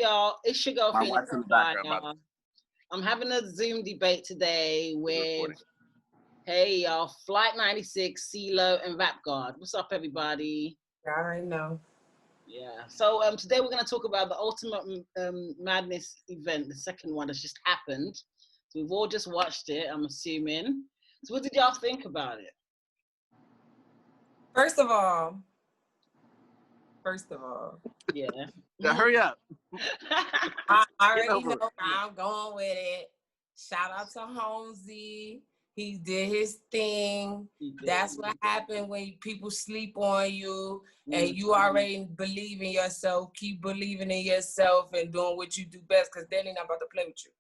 y'all, it's your girl My Phoenix. wife's in the background, by the way. I'm having a Zoom debate today with, Recording. hey y'all, Flight 96, CeeLo, and VapGuard. What's up, everybody? I already know. Yeah. So today we're going to talk about the Ultimate Madness event, the second one that's just happened. So we've all just watched it, I'm assuming. So what did y'all think about it? First of all, yeah. Yeah, hurry up. I already know how I'm going with it. Shout out to Holmesy. He did his thing. That's what happened when people sleep on you and you already believe in yourself. Keep believing in yourself and doing what you do best, because they're not about to play with you.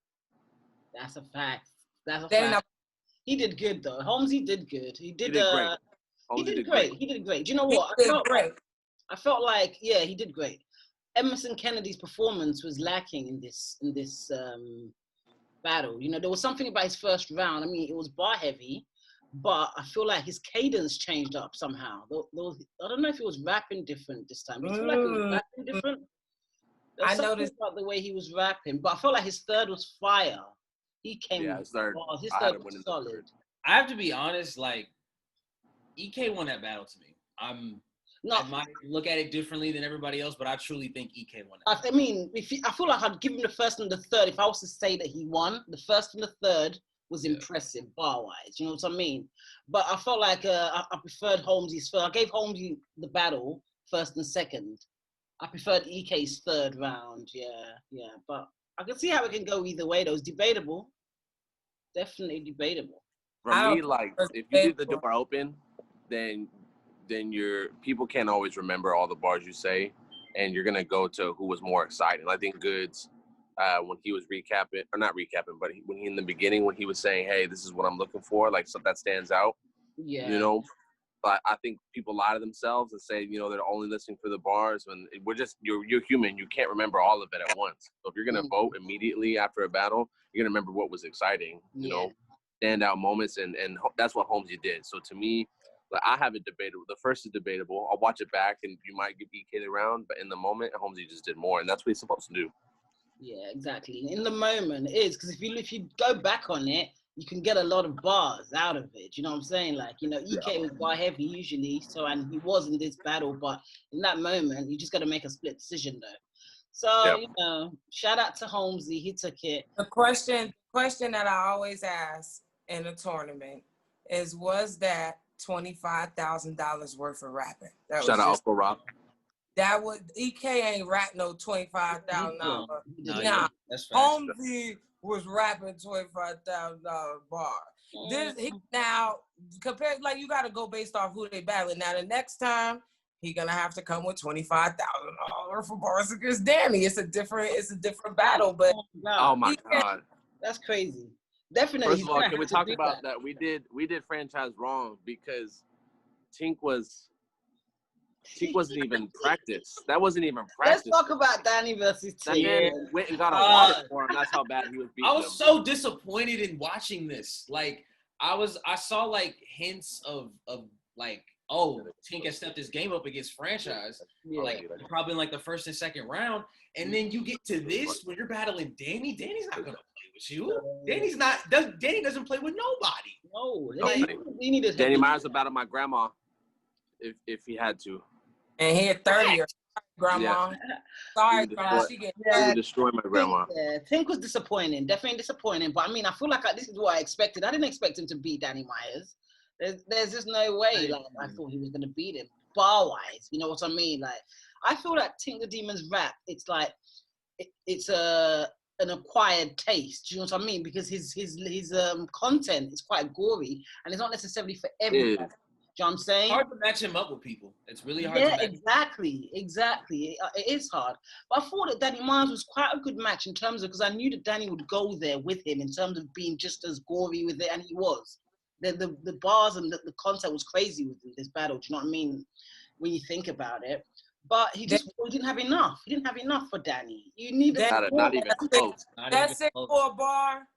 That's a fact. That's a fact. He did good though. Holmesy did good. He did great. He did great. He did great. Do you know what? I felt like, yeah, he did great. Emerson Kennedy's performance was lacking in this battle. You know, there was something about his first round. I mean, it was bar heavy, but I feel like his cadence changed up somehow. I don't know if he was rapping different this time. Do you feel like he was rapping different? I noticed about the way he was rapping, but I felt like his third was fire. He came. Yeah, his third was solid. I have to be honest, like, EK won that battle to me. I might look at it differently than everybody else, but I truly think EK won that. I mean, I feel like I'd give him the first and the third. If I was to say that he won, the first and the third was impressive bar-wise. You know what I mean? But I felt like I preferred Holmesy's first. I gave Holmesy the battle first and second. I preferred EK's third round. Yeah. But I can see how it can go either way. Though it's debatable. Definitely debatable. For me, like, if you leave the door open, then your people can't always remember all the bars you say, and you're gonna go to who was more exciting. I think Goods, when he was recapping, or not recapping, but when he in the beginning, when he was saying, "Hey, this is what I'm looking for," like, so that stands out. Yeah. You know, but I think people lie to themselves and say, you know, they're only listening for the bars. When you're human, you can't remember all of it at once. So if you're gonna vote immediately after a battle, you're gonna remember what was exciting. You know, standout moments, and that's what Holmesy did. So to me, like, I have it debatable. The first is debatable. I'll watch it back, and you might give EK the round, but in the moment, Holmesy just did more, and that's what he's supposed to do. Yeah, exactly. In the moment, it is, because if you go back on it, you can get a lot of bars out of it. You know what I'm saying? Like, you know, EK was bar heavy usually, and he was in this battle, but in that moment, you just got to make a split decision though. So, you know, shout out to Holmesy. He took it. The question that I always ask in a tournament is, was that $25,000 worth of rapping? Shout out Uncle Rock. That would EK ain't rap no $25,000. Nah, that's Holmesy was rapping $25,000 bar. Now compared, like, you got to go based off who they battling. Now the next time he gonna have to come with $25,000 for bars against Danny. It's a different battle. But oh my God, that's crazy. Definitely. First of all, can we talk about that? We did franchise wrong because Tink wasn't even practice. That wasn't even practice. Let's talk about Danny versus Tink. That man went and got a water for him. That's how bad he was beating I was so disappointed in watching this. Like, I saw like hints of like, oh, Tink has stepped his game up against franchise. Like, probably in like the first and second round. And then you get to this when you're battling Danny. Danny's not gonna play with you. Danny doesn't play with nobody. No. Danny Myers would battle my grandma if he had to. And he had 30 or grandma. Yeah. Sorry, grandma. She would destroy my grandma. Tink was disappointing. Definitely disappointing. But I mean, I feel like this is what I expected. I didn't expect him to beat Danny Myers. There's just no way. Like, I thought he was gonna beat him bar-wise. You know what I mean? Like, I feel like Tink the Demon's rap, it's like it's an acquired taste. Do you know what I mean? Because his content is quite gory, and it's not necessarily for everyone. You know what I'm saying? It's hard to match him up with people. It's really hard. Yeah, exactly. It is hard. But I thought that Danny Myers was quite a good match in terms of, because I knew that Danny would go there with him in terms of being just as gory with it, and he was. The bars and the content was crazy with this battle. Do you know what I mean? When you think about it. But he didn't have enough. He didn't have enough for Danny. You need not even close. That 6'4" bar.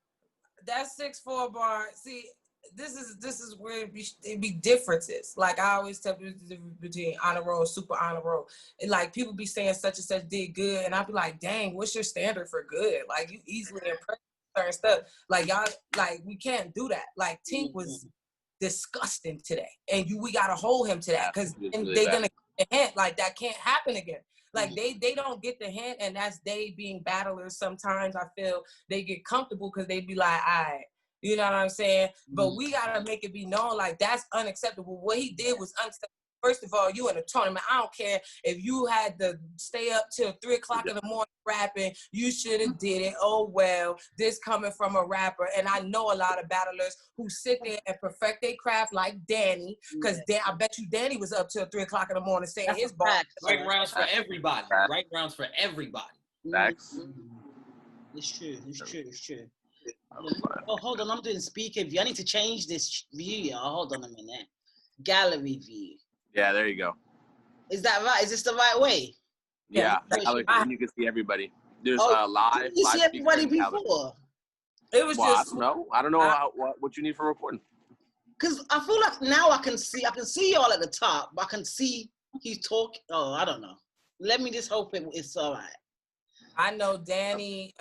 That 6'4" bar. See, this is where it be differences. Like I always tell people the difference between honor roll and super honor roll. And like people be saying such and such did good, and I be like, dang, what's your standard for good? Like you easily impress certain stuff. Like y'all, like we can't do that. Like Tink was disgusting today, and we gotta hold him to that because they're gonna get the hint. Like that can't happen again. Like they don't get the hint, and that's they being battlers. Sometimes I feel they get comfortable because they be like, all right. You know what I'm saying? But we gotta make it be known like that's unacceptable. What he did was unacceptable. First of all, you in a tournament. I don't care if you had to stay up till 3 o'clock in the morning rapping. You should have did it. Oh well, this coming from a rapper, and I know a lot of battlers who sit there and perfect their craft like Danny, because I bet you Danny was up till 3 o'clock in the morning saying his bar. Right rounds for everybody. Right rounds for everybody. Facts. It's true. It's true. It's true. Oh, hold on. I'm doing speaker view. I need to change this view. Hold on a minute. Gallery view. Yeah, there you go. Is that right? Is this the right way? Yeah. And you can see everybody. There's live. You see everybody before? Gallery. It was just. I don't know what you need for recording. Because I feel like now I can see y'all at the top, but I can see he's talking. Oh, I don't know. Let me just hope it's all right. I know Danny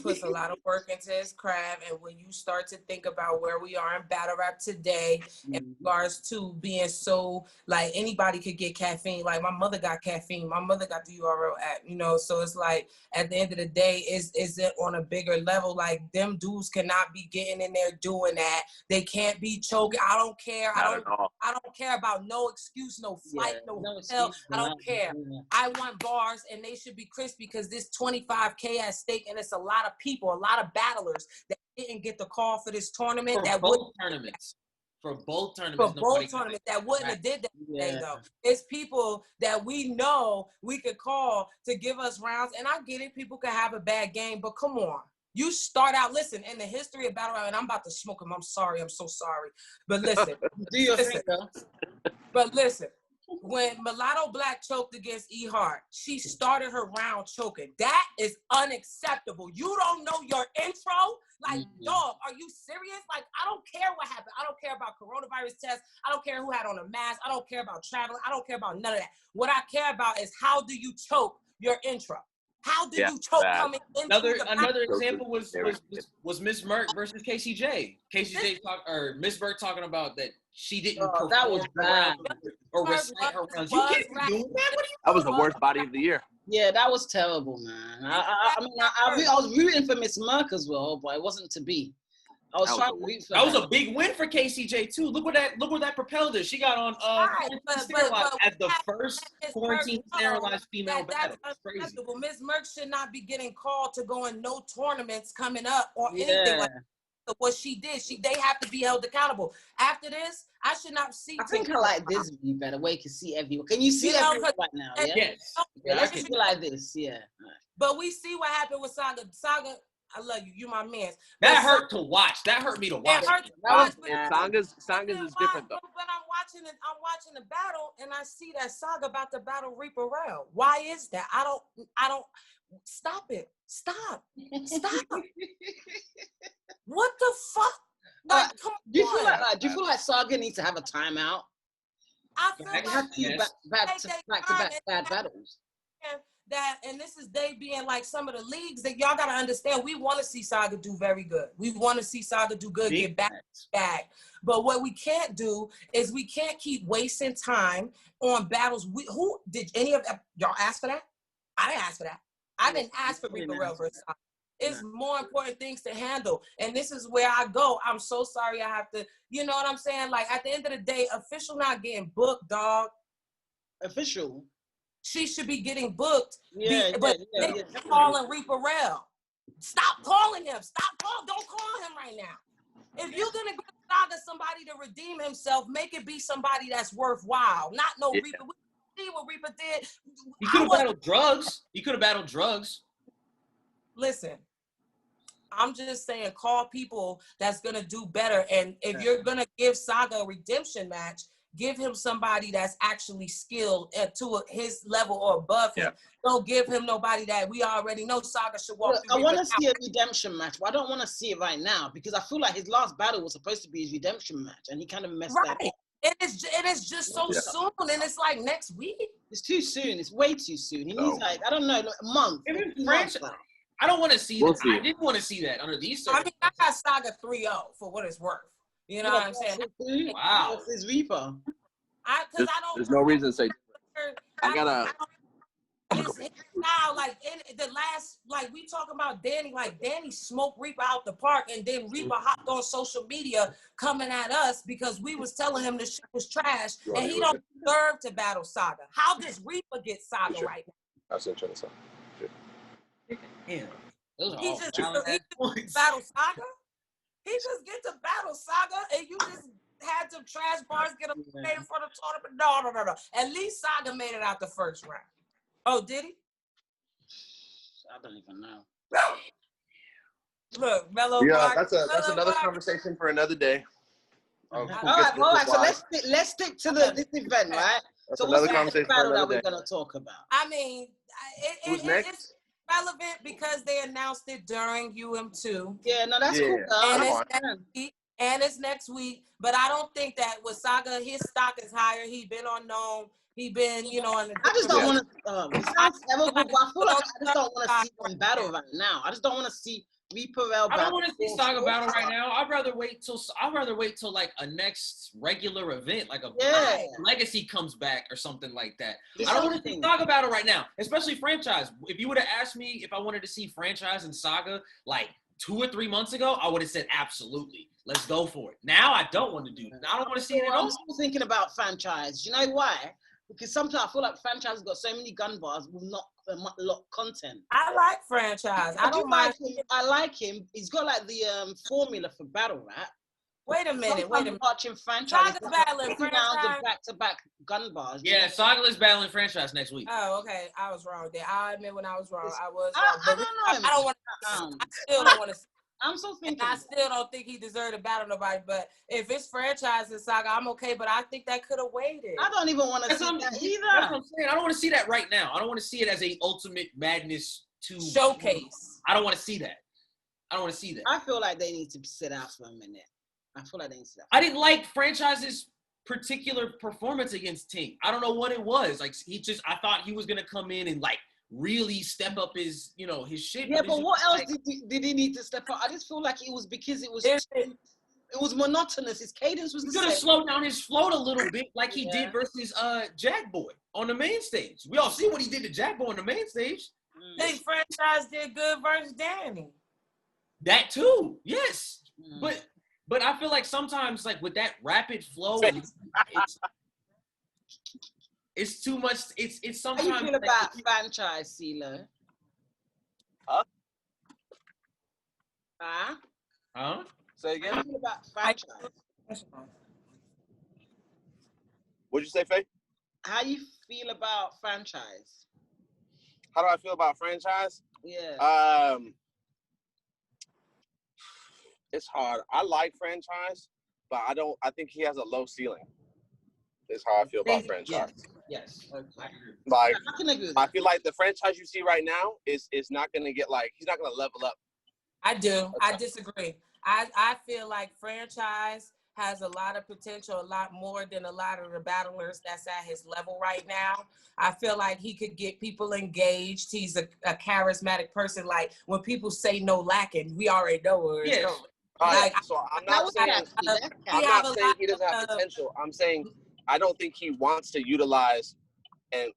puts a lot of work into his craft, and when you start to think about where we are in battle rap today, in regards to being so like anybody could get caffeine. Like my mother got caffeine, my mother got the URL app, you know. So it's like at the end of the day, is it on a bigger level? Like them dudes cannot be getting in there doing that. They can't be choking. I don't care. I don't care about no excuse, no flight, no hotel. I don't care. I want bars, and they should be crispy because this 25K at stake, and it's a lot of people, a lot of battlers that didn't get the call for this tournament. For both tournaments that wouldn't have did that today though. It's people that we know we could call to give us rounds, and I get it. People could have a bad game, but come on. You start out, listen, in the history of battle rap, and I'm about to smoke him. I'm sorry. I'm so sorry. But listen. Do your thing, though. But listen. When Mulatto Black choked against E Hart, she started her round choking. That is unacceptable. You don't know your intro? Like, dog, are you serious? Like, I don't care what happened. I don't care about coronavirus tests. I don't care who had on a mask. I don't care about traveling. I don't care about none of that. What I care about is how do you choke your intro? How do you choke coming into another example was Miss Merck versus KCJ. Miss Merck talking about that she didn't perform that was bad. or recite her rounds. You can't be doing that. That was the worst body of the year. Yeah, that was terrible, man. I was rooting for Miss Merck as well, but it wasn't to be. I was trying to root for that was a big win for KCJ too. Look what that propelled her. She got on as the first quarantine sterilized female battle. That's crazy. Miss Merck should not be getting called to go in no tournaments coming up or anything like that. What she did, they have to be held accountable. After this, I should not see. I think I like this view better. Where you can see everyone. Can you see everyone right now? Yeah. Yes. Let's just be like this. Yeah. But we see what happened with Saga. Saga, I love you. You my man. That hurt to watch. That hurt me to watch. It hurt to watch. Sanga's is different though. But I'm watching the battle, and I see that Saga about to battle Reaper Rail. Why is that? I don't. Stop it. Stop. What the fuck? Like, do you feel like Saga needs to have a timeout? I feel like have two back-to-back bad battles. And this is they being like some of the leagues that y'all gotta understand. We want to see Saga do very good. We want to see Saga do good, get back. But what we can't do is we can't keep wasting time on battles. Who did any of y'all ask for that? I didn't ask for that. I didn't ask for Reaper Rail versus Saga. It's more important things to handle. And this is where I go. I'm so sorry I have to, you know what I'm saying? Like, at the end of the day, Official not getting booked, dog. Official? She should be getting booked. But they calling Reaper Rail. Stop calling him. Don't call him right now. If you're going to give Saga somebody to redeem himself, make it be somebody that's worthwhile. Not no Reaper. We see what Reaper did. He could have battled drugs. He could have battled drugs. Listen, I'm just saying, call people that's going to do better. And if you're going to give Saga a redemption match, give him somebody that's actually skilled to his level or above him. Don't give him nobody that we already know Saga should walk through. I want to see a redemption match, but I don't want to see it right now because I feel like his last battle was supposed to be his redemption match, and he kind of messed that up. And it's just so soon, and it's like next week. It's too soon. It's way too soon. He needs like, I don't know, like a month. I don't want to see that. I didn't want to see that under these circumstances. I got Saga 3-0 for what it's worth. You know what I'm saying? Wow. This is Reaper. There's no reason to say. His style, like in the last, like we talking about Danny, like Danny smoked Reaper out the park, and then Reaper hopped on social media coming at us because we was telling him the shit was trash, and he don't deserve to battle Saga. How does Reaper get Saga right now? That's what I'm trying to say. He just battle Saga. He just get to battle Saga, and you just had some trash bars get him made for the tournament. No. At least Saga made it out the first round. Oh, did he? I don't even know. Look, Mellow. Yeah, that's another conversation for another day. All right. So let's stick to this event, right? That's so another what's conversation the battle for that another we're day. gonna talk about? I mean, Who's next? It's relevant because they announced it during UM2. Yeah, no, that's cool. And it's next week. But I don't think that with Saga, his stock is higher. He been unknown. He been, on the. I just don't want to. It sounds terrible, but I feel like I just don't want to see them battle right now. I just don't want to see Reaper battle. I don't want to see Saga battle right now. I'd rather wait till like a next regular event, like a Legacy comes back or something like that. I don't want to see Saga battle right now, especially franchise. If you would have asked me if I wanted to see franchise and Saga like 2 or 3 months ago, I would have said absolutely. Let's go for it. Now I don't want to do that. I don't want to see it at all. I'm still thinking about franchise. You know why? Because sometimes I feel like franchise has got so many gun bars with not a lot of content. I like franchise. I don't mind him. I like him. He's got like the formula for battle rap. Wait a minute. Watching franchise. Saga's battling franchise. Rounds of back-to-back gun bars. Yeah, Saga is battling franchise next week. Oh, okay. I was wrong there. I admit when I was wrong. I was wrong. I don't want to. I still don't want to. I'm so thinking. And I still don't think he deserved to battle nobody. But if it's franchise and Saga, I'm okay. But I think that could have waited. I don't even want to see that either. That's what I'm saying. I don't want to see that right now. I don't want to see it as a Ultimate Madness 2 showcase. I don't want to see that. I feel like they need to sit out for a minute. I didn't like franchise's particular performance against Tink. I don't know what it was. Like I thought he was gonna come in and like really step up his, his shit. Yeah, but what else did he need to step up? I just feel like it was because it was monotonous. His cadence was. He's gonna slow down his float a little bit, like he did versus Jack Boy on the main stage. We all see what he did to Jack Boy on the main stage. I think franchise did good versus Danny. That too, yes, But I feel like sometimes, like with that rapid flow, it's too much. It's sometimes. How you feel about franchise, CeeLo? Huh? Say again. How you feel about franchise? What'd you say, Faye? How you feel about franchise? How do I feel about franchise? Yeah. It's hard. I like franchise, but I think he has a low ceiling. Is how I feel about franchise. Yes. Like, I feel like the franchise you see right now is not gonna get he's not gonna level up. I do. I disagree. I feel like franchise has a lot of potential, a lot more than a lot of the battlers that's at his level right now. I feel like he could get people engaged. He's a charismatic person. Like when people say no lacking, we already know where it's going. So I'm not saying he doesn't have potential. I'm saying I don't think he wants to utilize and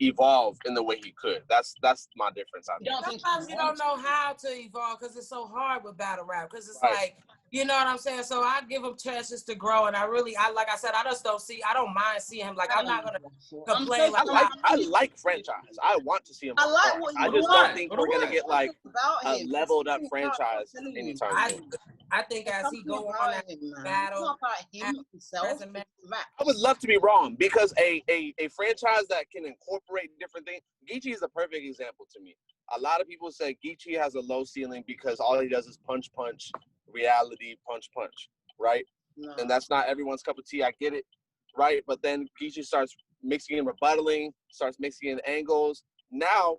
evolve in the way he could. That's my difference. Sometimes you don't know how to evolve because it's so hard with battle rap. Because it's like, you know what I'm saying? So I give him chances to grow, and like I said, I don't mind seeing him. Like I'm not gonna complain. I like franchise. I want to see him. I just don't think we're gonna get like a leveled up franchise anytime soon. I think as he go on that battle, I would love to be wrong because a franchise that can incorporate different things. Geechee is a perfect example to me. A lot of people say Geechee has a low ceiling because all he does is punch, reality, punch, right? No. And that's not everyone's cup of tea. I get it. right? But then Geechee starts mixing in rebuttaling, starts mixing in angles. Now,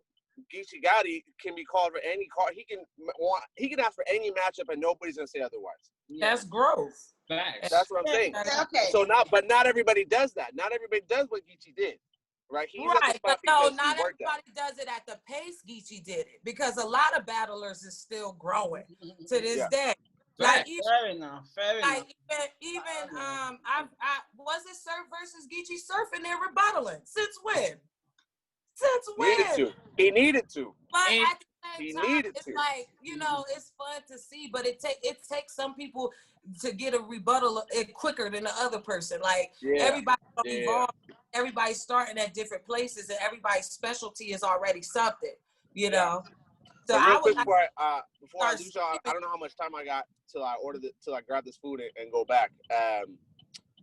Geechee Gotti can be called for any card. He can ask for any matchup, and nobody's gonna say otherwise. That's growth. That's what I'm saying. Okay. So not everybody does that. Not everybody does what Geechee did, right? He's at the spot but no, not everybody does it at the pace Geechee did it, because a lot of battlers is still growing to this day. Like fair enough. Even I was it Surf versus Geechee Surf, and they're rebuttaling. Since when? He needed to. But at the same time, it's like, it's fun to see, but it takes some people to get a rebuttal quicker than the other person. Like everybody evolve, everybody's starting at different places, and everybody's specialty is already something, So real quick before I lose y'all, I don't know how much time I got till I grab this food and go back.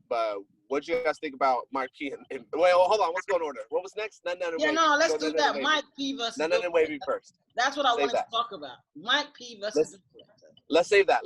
But what do you guys think about Mike P? Wait, hold on. What's going on there? What was next? None and Wavy. Let's do that. Mike P versus None and Wavy first. That's what I wanted to talk about. Mike P versus. Let's save that.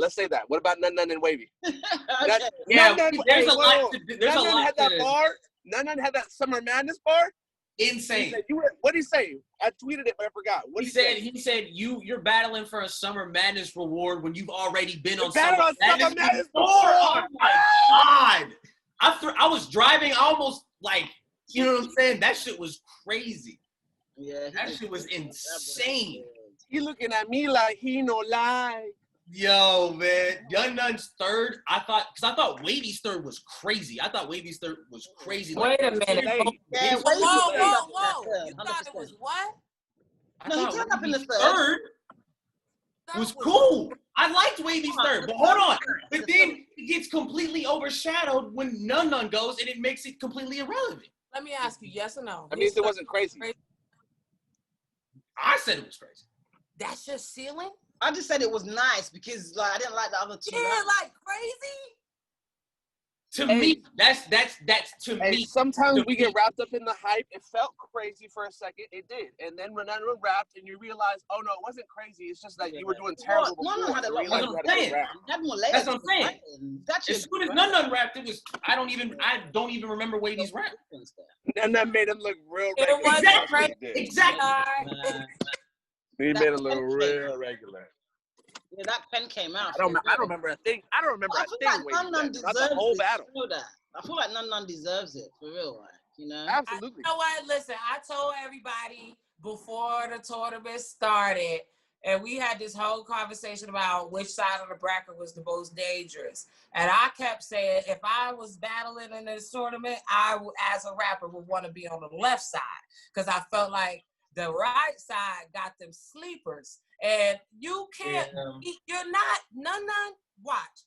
What about None and Wavy? Okay. There's a lot. There's a lot. Had that bar. None had that Summer Madness bar. Insane. What did he say? I tweeted it, but I forgot. He said you're battling for a Summer Madness reward when you've already been on Summer Madness before. Oh my God. I was driving, almost like, you know what I'm saying? That shit was crazy. Yeah. That shit was insane. He looking at me like he no lie. Yo, man. Young Nun's third. I thought Wavy's third was crazy. I thought Wavy's third was crazy. Wait a minute. Yeah, whoa. You thought it was what? No, he turned up in the third. Was cool. I liked Wavy's third, but hold on. But then it gets completely overshadowed when Nun goes, and it makes it completely irrelevant. Let me ask you, yes or no? That means it wasn't crazy. I said it was crazy. That's your ceiling? I just said it was nice because I didn't like the other two. Yeah, like crazy. To me, that's to me. Sometimes we get wrapped up in the hype. It felt crazy for a second. It did. And then when everyone rapped and you realize, oh no, it wasn't crazy. It's just that you were doing terrible before. No, had a lot. That's what I'm saying. As soon as Nun rapped, it was I don't even remember Wavy's rap. And that made him look real regular. Exactly. He made it look real regular. Yeah, that pen came out. I don't remember a thing. I don't remember a thing. None deserves the whole battle. I feel like none deserves it for real, right? Absolutely. You know what? Listen, I told everybody before the tournament started, and we had this whole conversation about which side of the bracket was the most dangerous. And I kept saying, if I was battling in this tournament, I, as a rapper, would want to be on the left side because I felt like the right side got them sleepers. And you can't, you're not, none, watch.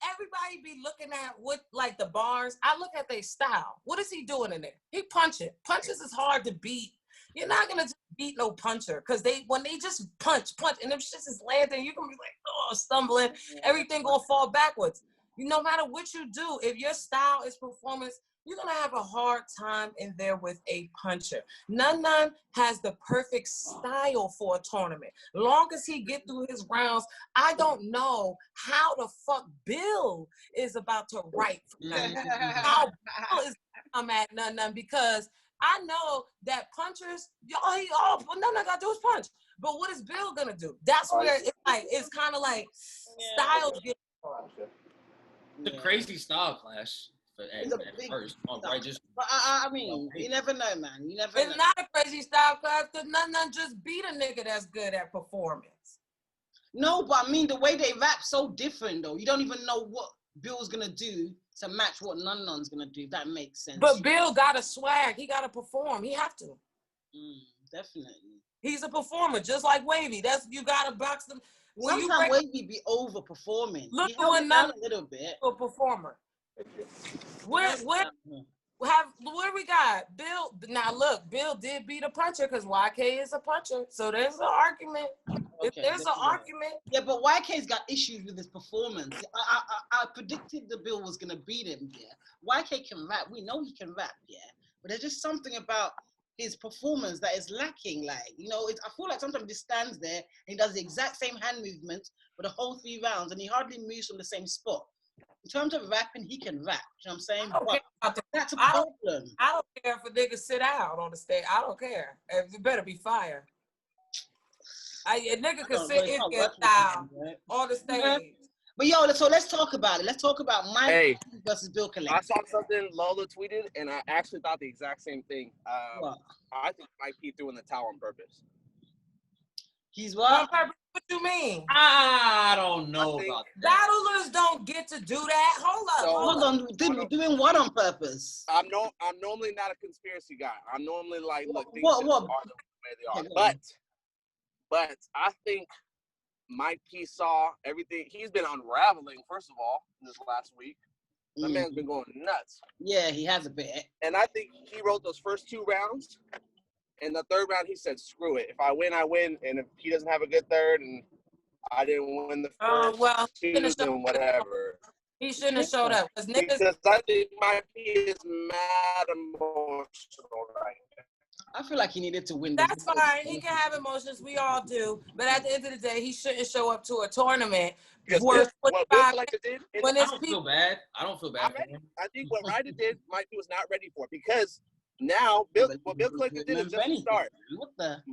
Everybody be looking at what, like the bars. I look at their style. What is he doing in there? He punching. Punches is hard to beat. You're not going to just beat no puncher because when they just punch, and them shits is landing, you're going to be like, oh, stumbling. Everything going to fall backwards. No matter what you do, if your style is performance, you're going to have a hard time in there with a puncher. None has the perfect style for a tournament. Long as he get through his rounds, I don't know how the fuck Bill is about to write for None. How Bill is I'm at None because I know that punchers, all None got to do is punch. But what is Bill going to do? That's where it's kind of like styles get the crazy style clash. First, right? But I mean, you never know, man. You never know. It's not a crazy style class because none just beat a nigga that's good at performance. No, but I mean, the way they rap so different, though. You don't even know what Bill's going to do to match what Nun's going to do, if that makes sense. But Bill got a swag. He got to perform. He have to. Definitely. He's a performer, just like Wavy. You got to box them. Sometimes Wavy be over-performing. Look at None a little bit. A performer. Where we got Bill? Now look, Bill did beat a puncher because YK is a puncher, so there's an argument. Okay, there's an argument. Yeah, but YK's got issues with his performance. I predicted the Bill was gonna beat him. Yeah, YK can rap. We know he can rap. Yeah, but there's just something about his performance that is lacking. Like, I feel like sometimes he stands there and he does the exact same hand movements for the whole 3 rounds, and he hardly moves from the same spot. In terms of rapping, he can rap. You know what I'm saying? That's a I problem. I don't care if a nigga sit out on the stage. I don't care. It better be fire. A nigga can sit in his style on the stage. Yeah. But yo, so let's talk about it. Let's talk about Mike versus Bill Collector. I saw something Lola tweeted, and I actually thought the exact same thing. I think Mike P threw in the towel on purpose. He's what? What you mean? I don't know about that. Battlers don't get to do that. Hold on. Doing what on purpose? I'm normally not a conspiracy guy. I'm normally like, look, things what? Are the way they are. But I think Mike P saw everything. He's been unraveling, first of all, this last week. That man's been going nuts. Yeah, he has a bit. And I think he wrote those first 2 rounds. And the 3rd round, he said, screw it. If I win, I win. And if he doesn't have a good 3rd and I didn't win the first 2, then whatever. He shouldn't have showed up. Because I think Mike P is mad emotional right now. I feel like he needed to win. That's fine. He can have emotions. We all do. But at the end of the day, he shouldn't show up to a tournament worth what Bill Collector did. I don't feel bad. I don't feel bad. I think what Ryder did, Mike P was not ready for, because now what Bill Collector did is just a start. What the?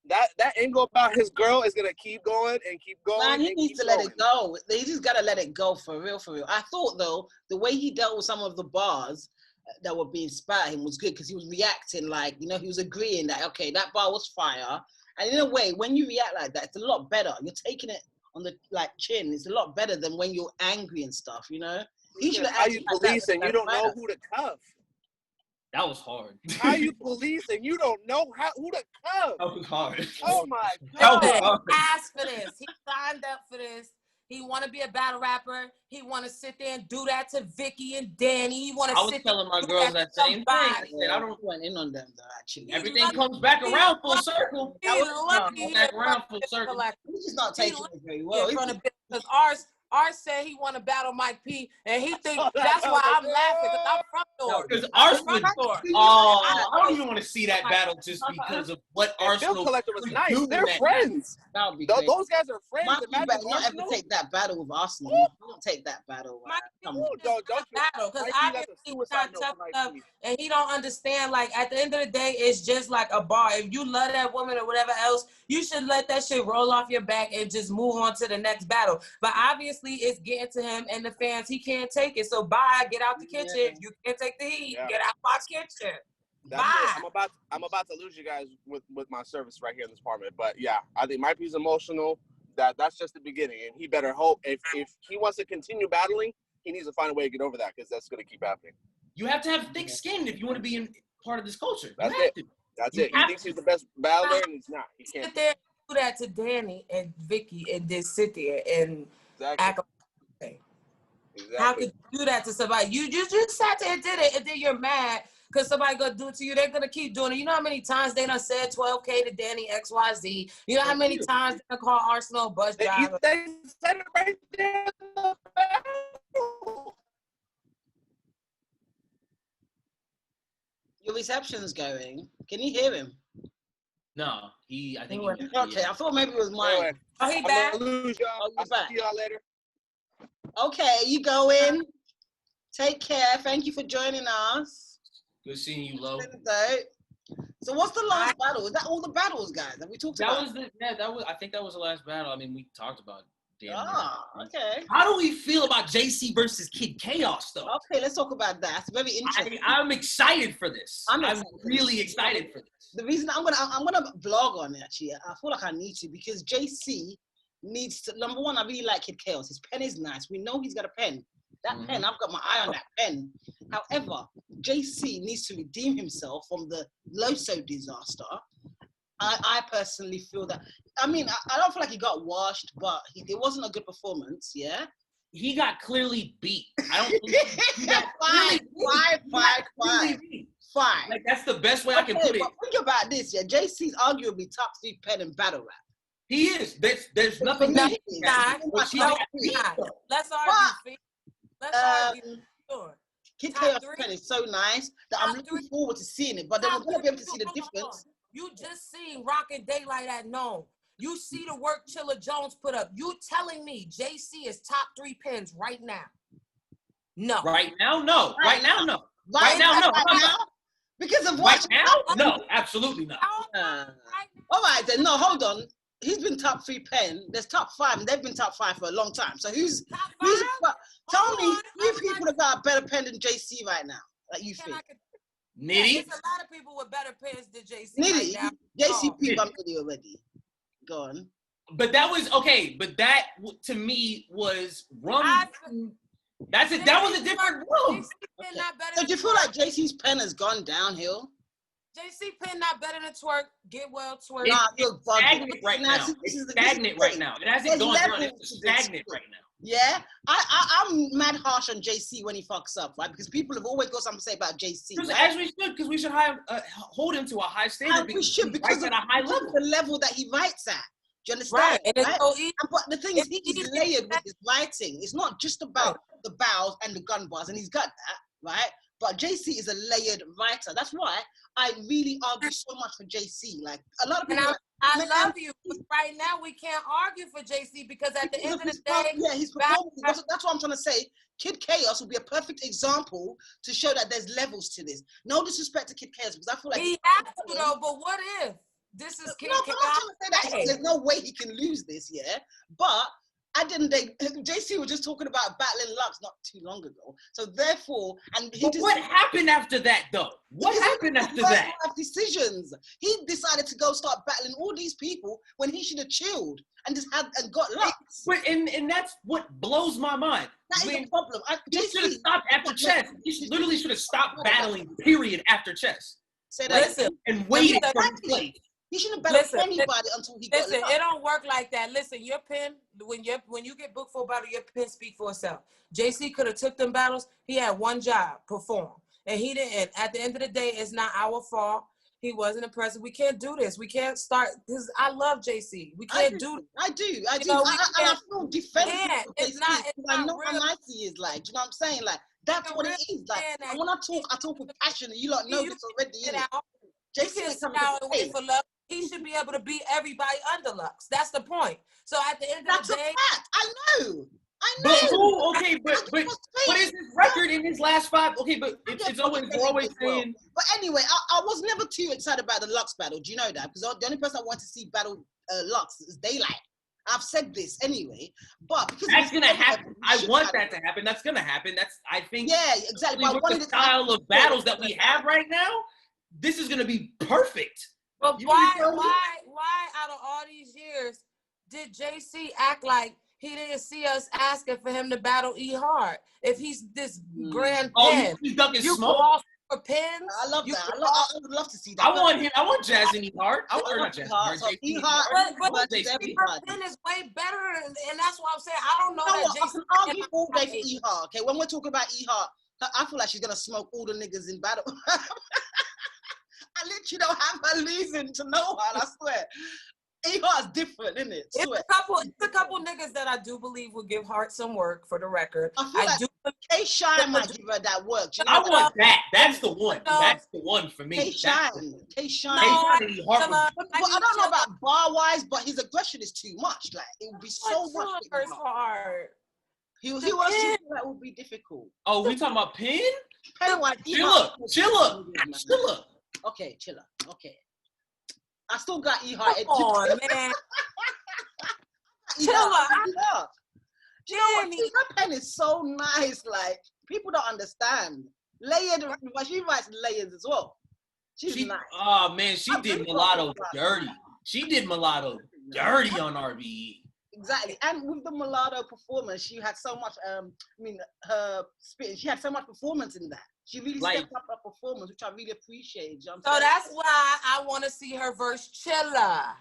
That angle about his girl is gonna keep going and keep going. Man, he needs to let it go. He just gotta let it go for real, for real. I thought though the way he dealt with some of the bars that were being spat at him was good, because he was reacting like, you know, he was agreeing that, okay, that bar was fire. And in a way, when you react like that, it's a lot better. You're taking it on the chin. It's a lot better than when you're angry and stuff, you know? He should have how you police and you don't know who to cuff. That was hard. How you police and you don't know who to cuff. That was hard. Oh my God. He asked for this. He signed up for this. He want to be a battle rapper. He want to sit there and do that to Vicky and Danny. He want to sit there. I was telling my girls that same thing. I don't went in on them though. Actually, everything comes back around full circle. He's lucky. Back around full circle. He's just not taking it very well. Because Ars said he want to battle Mike P, and he think that's why I'm laughing, because I'm from North. Because Ars I don't even want to see that battle just because of what Arsenal. Bill Collector was nice. They're friends. That would be those guys are friends. Mike P not ever take that battle with Arsenal. Don't take that battle. Don't battle, because obviously he's not tough enough, and he don't understand. Like, at the end of the day, it's just like a bar. If you love that woman or whatever else, you should let that shit roll off your back and just move on to the next battle. But obviously, it's getting to him and the fans. He can't take it. So bye. Get out the kitchen. Yeah. You can't take the heat. Yeah. Get out my kitchen. Bye. I'm about to lose you guys with my service right here in this apartment. But yeah, I think Mike P's emotional. That's just the beginning, and he better hope if he wants to continue battling, he needs to find a way to get over that, because that's going to keep happening. You have to have thick skin if you want to be in part of this culture. That's it. He thinks he's the best battler, and he's not. He can't sit there and do that to Danny and Vicky, and then sit there and act like How could you do that to somebody? You just sat there and did it, and then you're mad because somebody gonna do it to you. They're gonna keep doing it. You know how many times they done said 12K to Danny XYZ? You know how many times they done call Arsenal bus driver? They said it right there. Your reception's going. Can you hear him? No, I think okay, I thought maybe it was mine. Anyway, oh, he back? Lose y'all. I'll see y'all later. Okay, you go in. Take care. Thank you for joining us. Good seeing you, Lo. So what's the last battle? Is that all the battles, guys, that we talked about? I think that was the last battle. I mean, we talked about it. Okay. How do we feel about JC versus Kid Chaos, though? Okay, let's talk about that. It's very interesting. I'm excited for this. I'm really excited for this. The reason I'm gonna blog on it, actually, I feel like I need to, because JC needs to. Number one, I really like Kid Chaos. His pen is nice. We know he's got a pen. That pen, I've got my eye on that pen. However, JC needs to redeem himself from the Loso disaster. I personally feel that. I mean, I don't feel like he got washed, but it wasn't a good performance. Yeah. He got clearly beat. I don't think he got Five. Like, that's the best way I can put it. But think about this, yeah. JC's arguably top 3 pen in battle rap. He is. There's nothing. Let's argue. Let's argue. Sure. Kid Chaos pen is so nice that I'm looking forward to seeing it, but then we're gonna be able to see the difference. You just seen Rockin' Daylight at Known. You see the work Chilla Jones put up. You telling me JC is top 3 pens right now? No. Right now, no. Right now, no. Right now, no. Right now? Because of right what? now? No, absolutely not. All right, then. No, hold on. He's been top 3 pen. There's top 5, and they've been top 5 for a long time. So tell me 3 people that got a better pen than JC right now, that you think? Nitty? Yeah, there's a lot of people with better pens than JC Nitty? right now. JC peep on Nitty already. Go on. But that was, okay, but that, to me, was rum. That's it. That was a different room. Okay. So do you feel like JC's pen has gone downhill? JC pen not better than twerk. Get well, twerk. It's stagnant right now. It's stagnant right now. It hasn't gone down. It's stagnant right now. Yeah, I'm mad harsh on JC when he fucks up, right? Because people have always got something to say about JC. Right? As we should, because we should hold him to a high standard. And we should, because at a high level, the level that he writes at. Do you understand? Right? But the thing is, he's layered with his writing. It's not just about the bows and the gun bars, and he's got that, right? But JC is a layered writer. That's why I really argue so much for JC. Like a lot of people. I love you, but right now we can't argue for JC because at the end of the day, his performance. That's what I'm trying to say. Kid Chaos will be a perfect example to show that there's levels to this. No disrespect to Kid Chaos, because I feel like he has to though. But what if this is Kid Chaos? I'm not trying to say that there's no way he can lose this, yeah. But I didn't. JC was just talking about battling Lux not too long ago. So therefore, what happened after that, though? What happened after that? Decisions. He decided to go start battling all these people when he should have chilled and just got Lux. And that's what blows my mind. That is the problem. He should have stopped after chess. He literally should have stopped battling. Period. After chess. Listen, and waited for his place. He shouldn't battle anybody until he got Listen, it don't work like that. Listen, your pen, when you get booked for a battle, your pen speak for itself. JC could have took them battles. He had one job, perform. And he didn't. And at the end of the day, it's not our fault. He wasn't impressive. We can't do this. We can't start this. I love JC. We can't do this. I do. I feel defensive. It's not I know how nice he is. Like, do you know what I'm saying? Like, that's what it is. Like, when I talk with passion, and you lot know this already. JC is coming out and wait for love. He should be able to beat everybody under Lux. That's the point. So at the end of the day, that's a fact. I know. But what is his record in his last 5? Okay, but it's always saying. But anyway, I was never too excited about the Lux battle. Do you know that? Because the only person I want to see battle Lux is Daylight. I've said this anyway, but because that's gonna happen. I want that to happen. That's gonna happen. I think. Yeah, exactly. With the style of battles that we have right now, this is gonna be perfect. But why out of all these years did JC act like he didn't see us asking for him to battle E Hard? If he's this grand pen, he's ducking smoke for pens. I love that. I would love to see that. I want Jazz and E Hard. I want not Jazz. E Hard, but pen is way better, and that's what I'm saying. I don't know that JC. I can argue all day for E Hard. Okay, when we're talking about E Hard, I feel like she's gonna smoke all the niggas in battle. I literally don't have her losing to no one, I swear. E-Heart's different, isn't it? It's a couple niggas that I do believe will give Hart some work, for the record. I feel like K-Shine might give her that work. You know I want that. That's the one. That's the one for me. K-Shine. But I don't know about bar-wise, but his aggression is too much. Like, it would be so much. Hard. He was that would be difficult. Oh, we talking about Pen? Chilla. Okay, Chilla. Okay. I still got E-Heart. Come on, man. Chilla. You know what? Her pen is so nice. Like, people don't understand. Layered, but she writes layers as well. She's nice. Oh, man, she did Mulatto dirty. She did Mulatto dirty on RBE. Exactly, and with the Mulatto performance, she had so much. Her spirit. She had so much performance in that. She really stepped up her performance, which I really appreciate. You know so that's why I want to see her verse Chilla.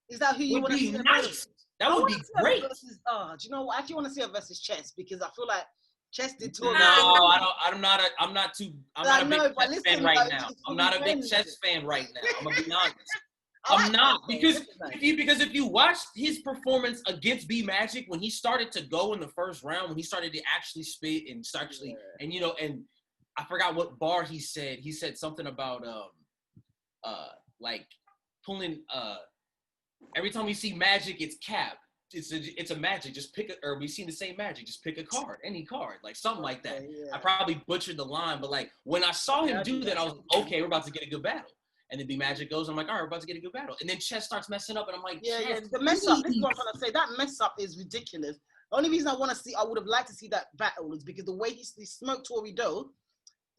Is that who you want to see? Nice. That would be great. Do you know what? I actually want to see her versus Chess, because I feel like Chess did talk. No, I'm not a big Chess fan right now. I'm not a big Chess fan right now. I'm gonna be honest. I'm not, because if you watch his performance against B Magic, when he started to go in the first round, when he started to actually spit and and I forgot what bar he said. He said something about like pulling every time we see Magic, it's Cap. it's a magic. Just pick or we've seen the same magic. Just pick a card, any card, like something like that. Yeah. I probably butchered the line, but like when I saw him do that, I was okay. We're about to get a good battle. And then the magic goes. I'm like, all right, we're about to get a good battle. And then Chess starts messing up, and I'm like, yeah. The mess up. This is what I'm trying to say. That mess up is ridiculous. The only reason I would have liked to see that battle is because the way he smoked Tory Doe.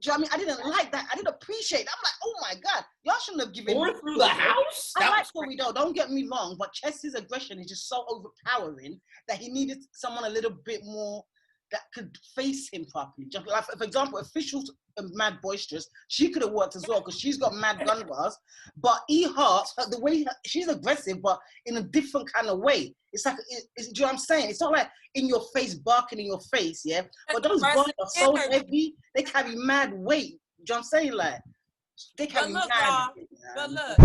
Do you know what I mean? I didn't like that. I didn't appreciate it. I'm like, oh my God, y'all shouldn't have given me through the house. I like Tory Doe. Don't get me wrong, but Chess's aggression is just so overpowering that he needed someone a little bit more that could face him properly. Just like, for example, Official's mad boisterous. She could have worked as well because she's got mad gun bars. But E Heart, the way she's aggressive, but in a different kind of way. It's like, do you know what I'm saying? It's not like in your face, barking in your face, yeah? But those bars are so heavy, they carry mad weight. Do you know what I'm saying? Like, they carry mad weight. But look.